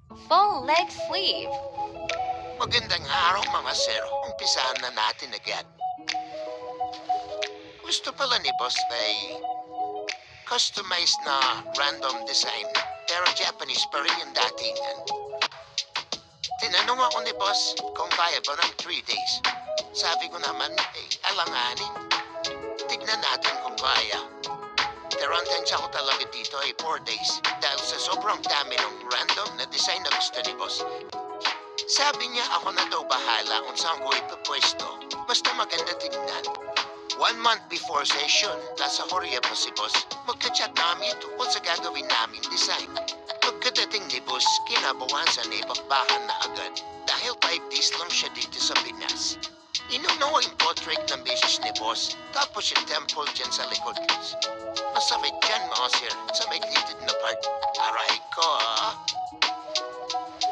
Full leg sleeve. Magandang araw mga sir. Umpisahan na natin agad. Gusto pala ni boss ay customized na random design. Pero Japanese pa rin yung datingan. Tinanong ako ni boss kung kaya ba ng 3 days. Sabi ko naman, alanganin. Tignan natin kung kaya. Pero ang tansya ko talaga dito ay 4 days. Dahil sa sobrang dami ng random na design na gusto ni boss. Sabi niya ako na daw bahala kung saan ko ipapwesto. Basta maganda tignan. 1 month before session, nasa Korea pa si boss. Magka-chat namin tungkol sa gagawin naming design. Pagkadating ni boss, kinabukasan ay bakbakan na agad. Dahil 5 days lang siya dito sa Pinas. Inunawa yung portrait ng beses ni boss, tapos yung temple dyan sa likod. Masakit dyan mga sir, sa may glittered na part. Aray ko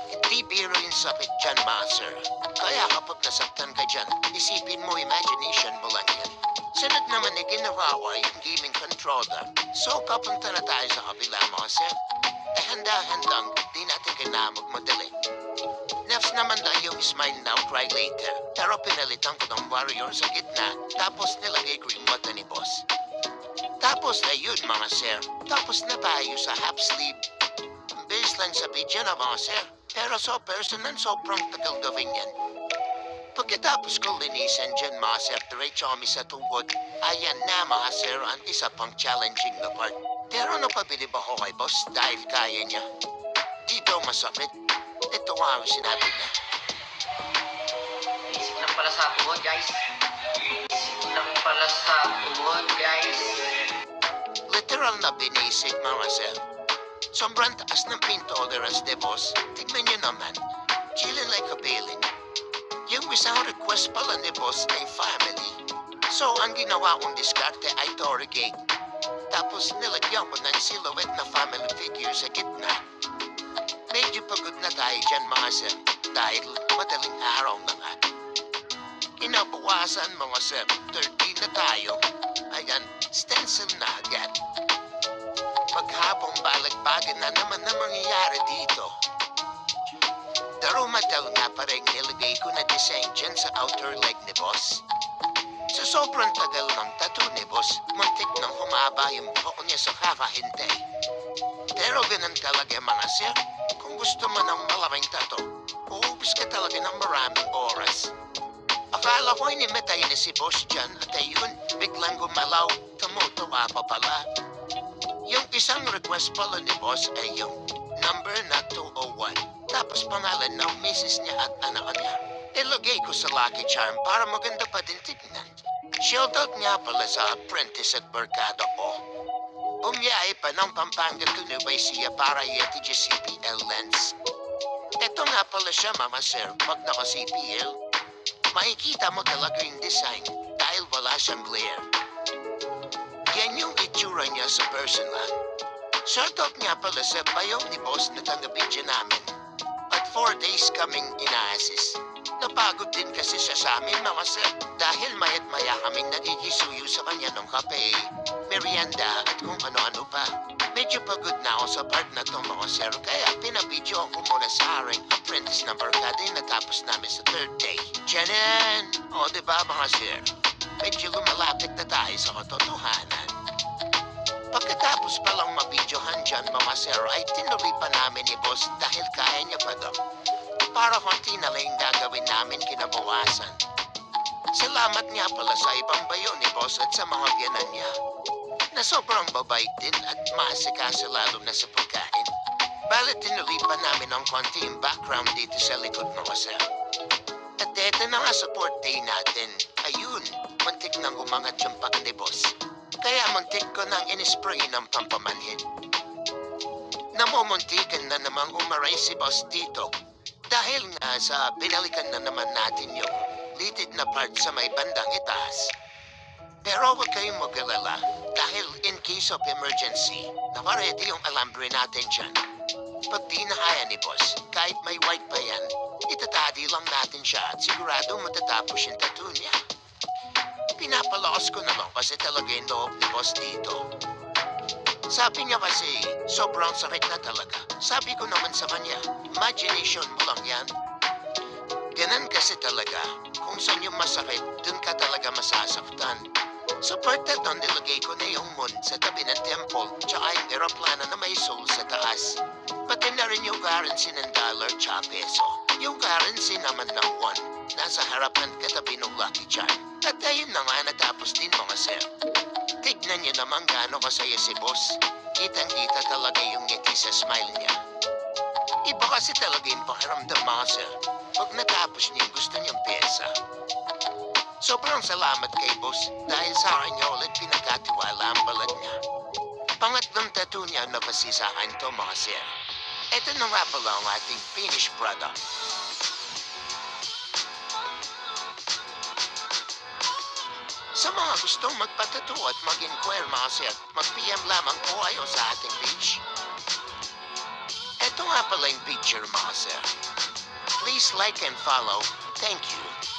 Hindi biro yung sakit dyan mga sir. Kaya kapag nasaktan ka dyan, isipin mo imagination mo lang yan. Sunod naman ay ginawa ko ay yung gaming controller. So papunta na tayo sa kabila mga sir. Handa-handang di natin kailangan magmadali. Next naman lang yung smile now, cry later. Pero pinalitan ko ng warrior sa gitna, tapos nilagay ko yung mata ni boss. Tapos ayun mga sir, tapos na tayo sa half sleeve. Base lang sa video na mga sir, pero so personal sobrang tagal gawin yan. Pagkatapos ko linisan dyan mga sir, diretso kami sa tubod. Ayan na mga sir, ang isa pang challenging na part. Pero napabilib ako kay boss dahil kaya niya. Di daw masakit. Ito nga ang sinabi niya. Isip lang pala sa tuhod, guys. Isip lang pala sa tuhod, guys. Literal na binisig mga sir. Sobrang taas ng pain tolerance de boss. Tignan niyo naman. Chilling like a Balin. Yung isang request pala ni boss ay family. So ang ginawa kong diskarte ay Torigate. Tapos nilagyan ko ng silhouette na family figure sa gitna. Medyo pagod na tayo dyan mga sir. Dahil madaling araw na nga. Kinabukasan mga sir, 30 na tayo. Ayan, stencil na agad. Maghapong balagbagan na naman na mangyayari dito. Darumadal nga pa rin nilagay ko na design dyan sa outer leg ni boss. Sa sobrang tagal ng tattoo ni boss, muntik nang humaba yung buhok niya sa kakahintay. Pero ganun talaga mga sir, kung gusto mo ng malaming tattoo, uubos ka talaga ng maraming oras. Akala ko inimitay na si boss dyan at ayun, biglang gumalaw, tumutuwa pa pala. Yung isang request pala ni boss ay yung number na 201. Tapos pangalan ng misis niya at anak niya. Ilagay ko sa Lucky Charm para maganda pa din tignan. Shoutout nga pala sa apprentice at barkada ko. Bumiyahe pa ng Pampanga to Nueva Ecija para yeti CPL lens. Ito nga pala siya mama sir, pag naka-CPL. Makikita mo talaga yung design dahil wala siyang glare. Yan yung itsura niya sa personal. Shoutout nga pala sa bayong ni boss na taga-video namin. At 4 days kaming ina-assist. Napagod din kasi siya sa amin mga sir. Dahil mayat maya kaming nagkikisuyo sa kanya ng kape, merienda at kung ano-ano pa. Medyo pagod na ako sa part na to mga sir. Kaya pinabidyo ako muna sa aring apprentice na barkada yung natapos namin sa 3rd day. Tiyanan! O diba mga sir? Medyo lumalapit na tayo sa katotohanan. Pagkatapos palang mabidyohan dyan mga sir ay tinuloy pa namin ni boss dahil kaya niya pa daw. Para konti na lang yung gagawin namin kinabukasan. Salamat nga pala sa ibang bayo ni boss at sa mga biyanan niya. Na sobrang babait din at maasikasa lalo na sa pagkain. Balit tinuloy pa namin ang konti yung background dito sa likod mga sir. At eto na nga support day natin. Ayun, muntik nang umangat yung pag ni boss. Kaya muntik ko nang inispray ng pampamanhid. Namumuntikan na namang umaray si boss dito. Dahil nga sa binalikan na naman natin yung litid na part sa may bandang itaas. Pero huwag kayong mag-alala dahil in case of emergency, nakaredy yung alambre natin dyan. Pag di na kaya ni boss, kahit may white pa yan, itatadi lang natin siya at sigurado matatapos yung tattoo niya. Pinapalakas ko naman kasi talaga yung loob ni boss dito. Sabi niya kasi, sobrang sakit na talaga. Sabi ko naman sa kanya, imagination mo lang yan. Ganun kasi talaga. Kung saan yung masakit, dun ka talaga masasaktan. Sa part na doon, nilagay ko na yung moon sa tabi ng temple, tsaka yung aeroplano na may soul sa taas. Pati na rin yung currency ng dollar tsaka peso. Yung currency naman ng one, nasa harapan katabi ng Lucky Charm. At ayun na nga natapos din mga sir. Tignan niyo naman gaano kasaya si boss. Kitang-kita talaga yung ngiti sa smile niya. Iba kasi talaga yung pakiramdam mga sir. Pag natapos niya yung gusto niyang pyesa. Sobrang salamat kay boss dahil sa akin niya ulit pinagkatiwala ang balat niya. Pangatlong tattoo niya na basi sa akin to mga sir. Ito na nga pala ang ating finished product. Sa mga gustong magpatattoo at mag-inquire mga sir, mag-PM lamang po kayo sa ating page. Ito nga pala yung picture mga sir. Please like and follow. Thank you.